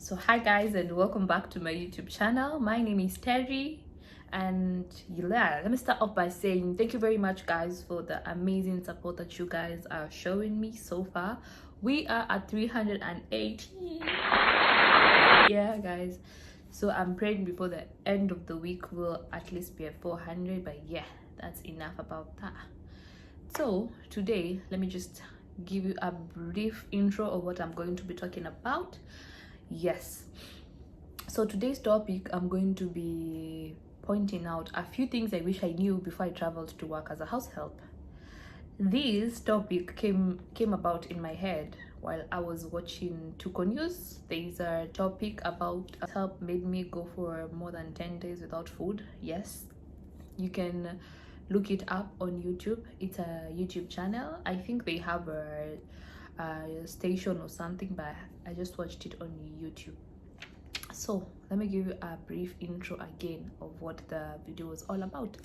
So hi guys, and welcome back to my YouTube channel. My name is Terry, and yeah, let me start off by saying thank you very much guys for the amazing support that you guys are showing me so far. We are at 380. Yeah guys, so I'm praying before the end of the week we'll at least be at 400, but yeah, that's enough about that. So today, let me just give you a brief intro of what I'm going to be talking about. Yes, so today's topic, I'm going to be pointing out a few things I wish I knew before I traveled to work as a house help. This topic came about in my head while I was watching Tuko News. There's a topic about help made me go for more than 10 days without food. Yes, you can look it up on YouTube. It's a YouTube channel. I think they have a station or something, but I just watched it on YouTube. So let me give you a brief intro again of what the video was all about.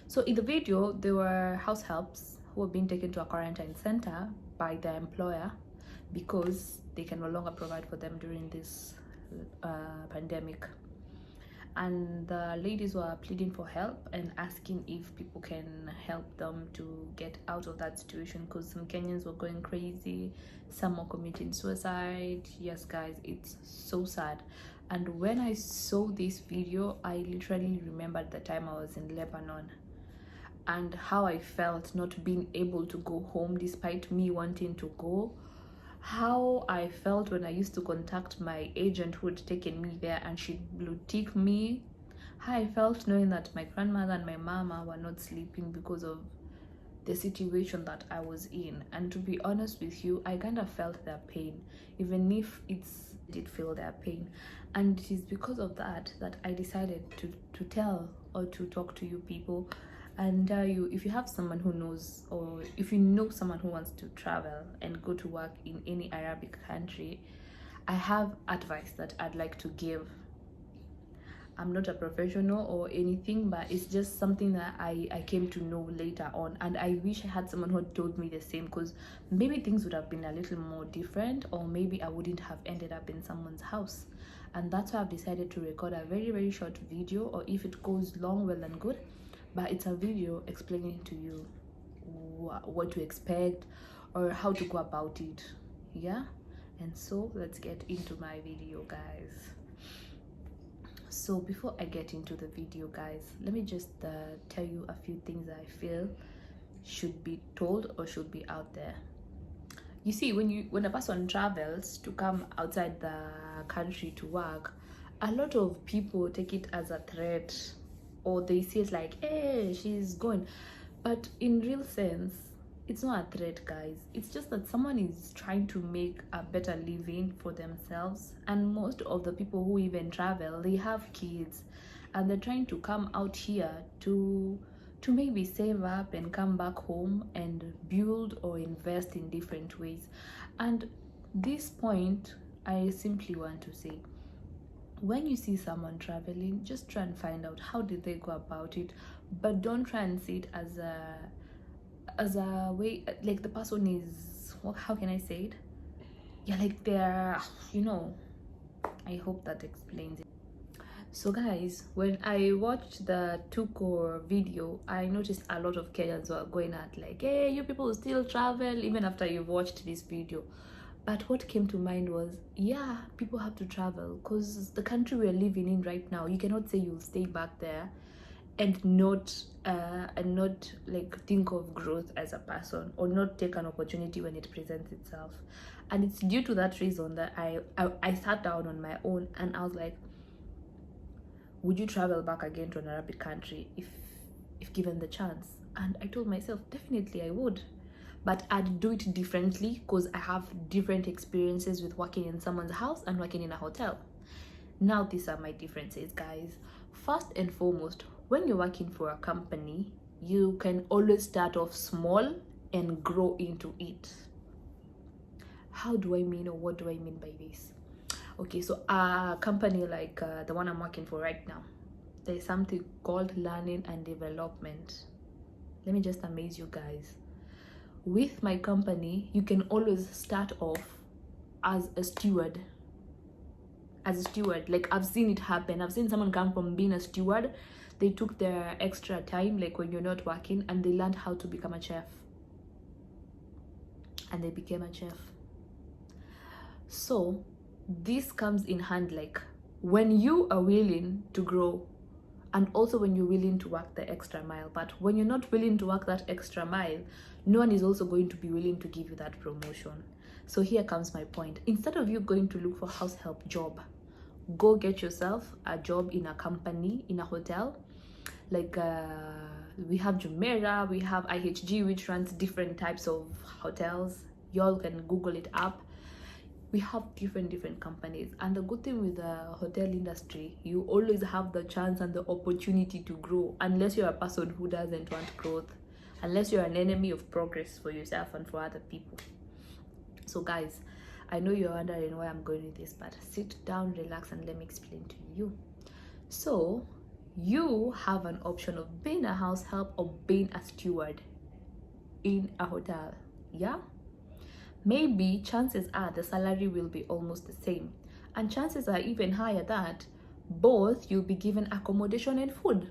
So in the video, there were house helps who were being taken to a quarantine center by their employer because they can no longer provide for them during this pandemic. And the ladies were pleading for help and asking if people can help them to get out of that situation, because some Kenyans were going crazy, some were committing suicide. Yes guys, it's so sad. And when I saw this video, I literally remembered the time I was in Lebanon and how I felt not being able to go home despite me wanting to go. How I felt when I used to contact my agent who had taken me there and she'd blue tick me. How I felt knowing that my grandmother and my mama were not sleeping because of the situation that I was in. And to be honest with you, I kind of felt their pain, even if did feel their pain. And it is because of that that I decided to tell or to talk to you people and you, if you have someone who knows, or if you know someone who wants to travel and go to work in any Arabic country, I have advice that I'd like to give. I'm not a professional or anything, but it's just something that I came to know later on, and I wish I had someone who had told me the same, because maybe things would have been a little more different, or maybe I wouldn't have ended up in someone's house. And that's why I've decided to record a very short video, or if it goes long, well and good, but it's a video explaining to you what to expect or how to go about it. Yeah, and so let's get into my video guys. So before I get into the video guys, let me just tell you a few things that I feel should be told or should be out there. You see, when a person travels to come outside the country to work, a lot of people take it as a threat, or they see it like, hey, she's going. But in real sense, it's not a threat guys. It's just that someone is trying to make a better living for themselves, and most of the people who even travel, they have kids and they're trying to come out here to maybe save up and come back home and build or invest in different ways. And this point, I simply want to say, when you see someone traveling, just try and find out how did they go about it, but don't try and see it as a way like the person is, how can I say it, yeah, like they're, I hope that explains it. So guys, when I watched the Tuko video, I noticed a lot of Kenyans were going at like, hey, you people still travel even after you've watched this video. But what came to mind was, yeah, people have to travel because the country we're living in right now, you cannot say you'll stay back there and not like think of growth as a person, or not take an opportunity when it presents itself. And it's due to that reason that I sat down on my own and I was like, would you travel back again to an Arabic country if given the chance? And I told myself, definitely I would, but I'd do it differently because I have different experiences with working in someone's house and working in a hotel. Now these are my differences guys. First and foremost, when you're working for a company, you can always start off small and grow into it. How do I mean, or what do I mean by this? Okay, so a company like the one I'm working for right now, there's something called learning and development. Let me just amaze you guys. With my company, you can always start off as a steward, as a steward. Like, I've seen it happen. I've seen someone come from being a steward, they took their extra time, like when you're not working, and they learned how to become a chef, and they became a chef. So this comes in hand, like when you are willing to grow, and also when you're willing to work the extra mile. But when you're not willing to work that extra mile, no one is also going to be willing to give you that promotion. So here comes my point. Instead of you going to look for house help job, go get yourself a job in a company, in a hotel. Like we have Jumeirah, we have IHG, which runs different types of hotels. Y'all can Google it up. We have different companies, and the good thing with the hotel industry, you always have the chance and the opportunity to grow, unless you're a person who doesn't want growth, unless you're an enemy of progress for yourself and for other people. So guys, I know you're wondering where I'm going with this, but sit down, relax, and let me explain to you. So you have an option of being a house help or being a steward in a hotel. Yeah, maybe chances are the salary will be almost the same, and chances are even higher that both you'll be given accommodation and food.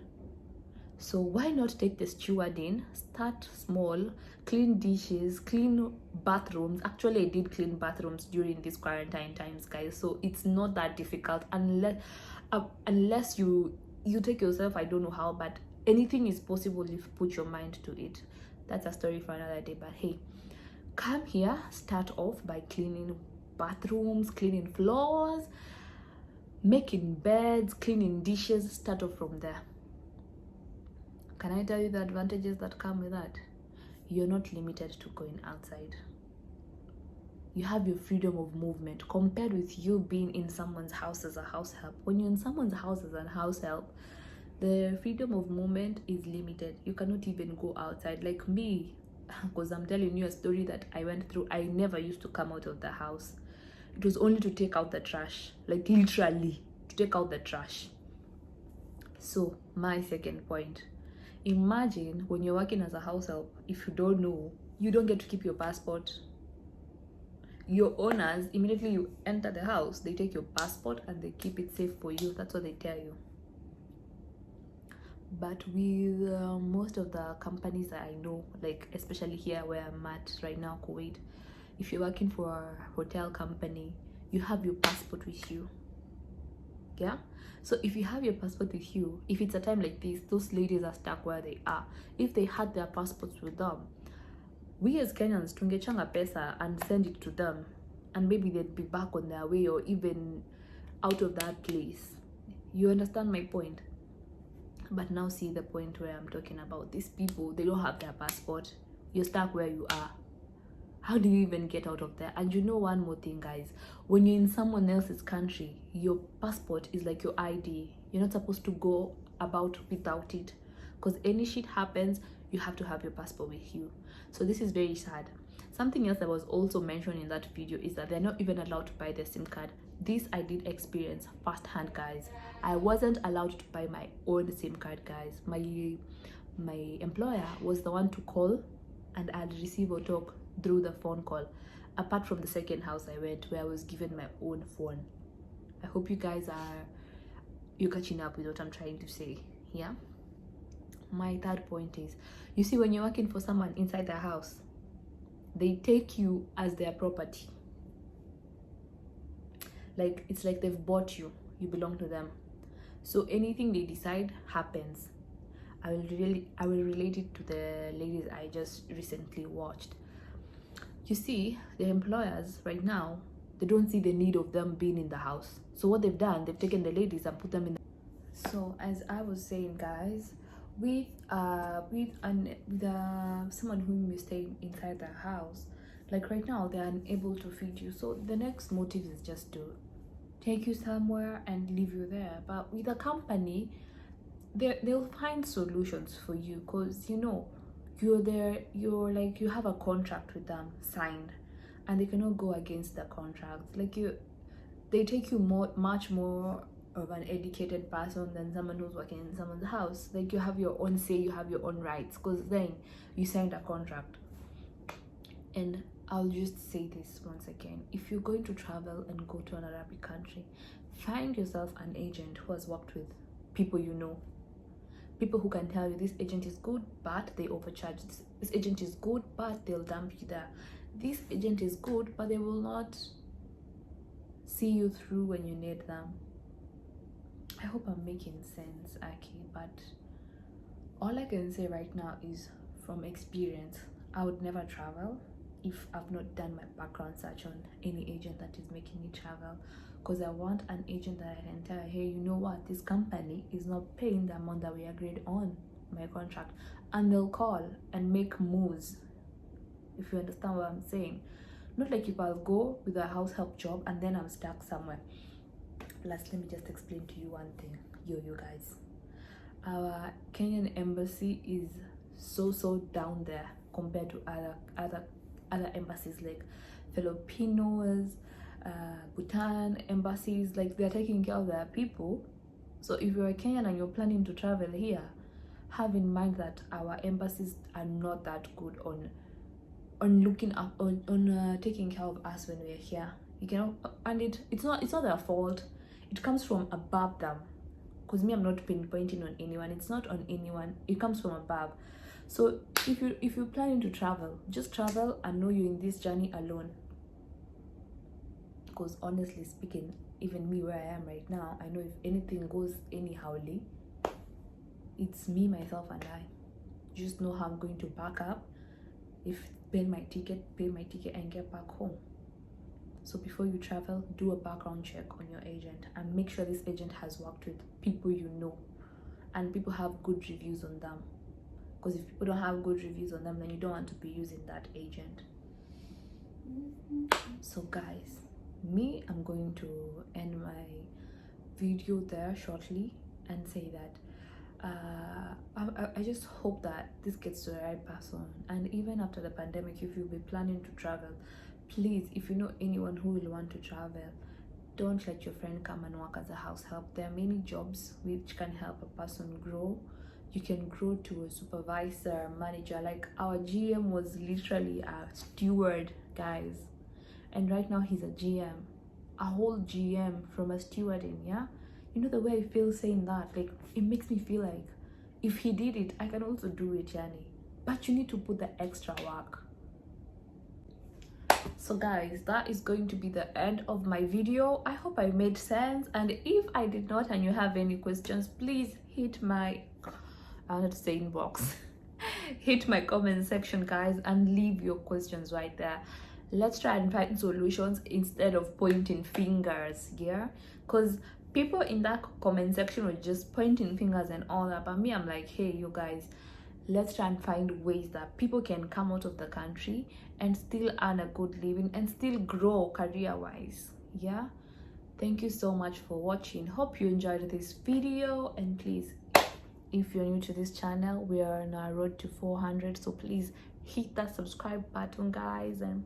So why not take the stewarding, start small, clean dishes, clean bathrooms. Actually, I did clean bathrooms during these quarantine times, guys, so it's not that difficult, unless you take yourself, I don't know how, but anything is possible if you put your mind to it. That's a story for another day. But hey, come here, start off by cleaning bathrooms, cleaning floors, making beds, cleaning dishes. Start off from there. Can I tell you the advantages that come with that? You're not limited to going outside. You have your freedom of movement compared with you being in someone's house as a house help. When you're in someone's house as a house help, the freedom of movement is limited. You cannot even go outside. Like me, because I'm telling you a story that I went through. I never used to come out of the house. It was only to take out the trash, like literally to take out the trash. So my second point, imagine when you're working as a house help, if you don't know, you don't get to keep your passport. Your owners, immediately you enter the house, they take your passport and they keep it safe for you. That's what they tell you. But with most of the companies that I know, like especially here where I'm at right now, Kuwait, if you're working for a hotel company, you have your passport with you. Yeah, so if you have your passport with you, if it's a time like this, those ladies are stuck where they are. If they had their passports with them, we as Kenyans tungechanga pesa and send it to them, and maybe they'd be back on their way or even out of that place. You understand my point? But now see the point where I'm talking about. These people, they don't have their passport. You're stuck where you are. How do you even get out of there? And you know one more thing, guys, when you're in someone else's country, your passport is like your ID. You're not supposed to go about without it, because any shit happens, you have to have your passport with you. So this is very sad. Something else that was also mentioned in that video is that they're not even allowed to buy the SIM card. This I did experience firsthand, guys. I wasn't allowed to buy my own SIM card, guys. My employer was the one to call, and I'd receive or talk through the phone call, apart from the second house I went where I was given my own phone. I hope you guys you're catching up with what I'm trying to say. Yeah, my third point is, you see, when you're working for someone inside their house, they take you as their property. Like, it's like they've bought you, you belong to them. So anything they decide happens. I will relate it to the ladies I just recently watched. You see, the employers right now, they don't see the need of them being in the house. So what they've done, they've taken the ladies and put them in the... So as I was saying, guys, with someone whom you stay inside the house, like right now they're unable to feed you, so the next motive is just to take you somewhere and leave you there. But with a company, they'll find solutions for you, because you know you're there, you have a contract with them signed, and they cannot go against the contract. Like, they take you much more of an educated person than someone who's working in someone's house. Like, you have your own say, you have your own rights, because then you signed a contract. And I'll just say this once again. If you're going to travel and go to an Arabic country, find yourself an agent who has worked with people you know. People who can tell you this agent is good, but they overcharge. This agent is good, but they'll dump you there. This agent is good, but they will not see you through when you need them. I hope I'm making sense, Aki, but all I can say right now is from experience, I would never travel if I've not done my background search on any agent that is making me travel, because I want an agent that I can tell, hey, you know what, this company is not paying the amount that we agreed on my contract, and they'll call and make moves, if you understand what I'm saying. Not like if I'll go with a house help job and then I'm stuck somewhere. Plus, let me just explain to you one thing, you guys. Our Kenyan embassy is so down there compared to other embassies like Filipinos, Bhutan embassies. Like, they're taking care of their people. So if you're a Kenyan and you're planning to travel here, have in mind that our embassies are not that good on looking up on taking care of us when we're here, you know. And it's not their fault. It comes from above them, because me, I'm not pinpointing on anyone. It's not on anyone. It comes from above. So if you're planning to travel, just travel and know you're in this journey alone. Because honestly speaking, even me where I am right now, I know if anything goes anyhowly, it's me, myself, and I. Just know how I'm going to back up. If pay my ticket and get back home. So before you travel, do a background check on your agent and make sure this agent has worked with people you know and people have good reviews on them. Because if people don't have good reviews on them, then you don't want to be using that agent. So guys, I'm going to end my video there shortly and say that I just hope that this gets to the right person. And even after the pandemic, if you'll be planning to travel, please, if you know anyone who will want to travel, don't let your friend come and work as a house help. There are many jobs which can help a person grow. You can grow to a supervisor, manager. Like, our GM was literally a steward, guys, and right now he's a GM, a whole GM from a stewarding. Yeah, you know the way I feel saying that, like, it makes me feel like if he did it, I can also do it, Yani. But you need to put the extra work. So guys, that is going to be the end of my video. I hope I made sense, and if I did not and you have any questions, please hit my I wanted to say inbox hit my comment section, guys, and leave your questions right there. Let's try and find solutions instead of pointing fingers. Yeah, because people in that comment section were just pointing fingers and all that, but me, I'm like, hey, you guys, let's try and find ways that people can come out of the country and still earn a good living and still grow career wise. Yeah, thank you so much for watching. Hope you enjoyed this video, and please, if you're new to this channel, we are on our road to 400, so please hit that subscribe button, guys, and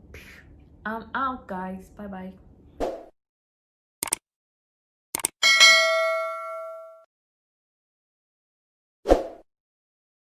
I'm out, guys. Bye bye.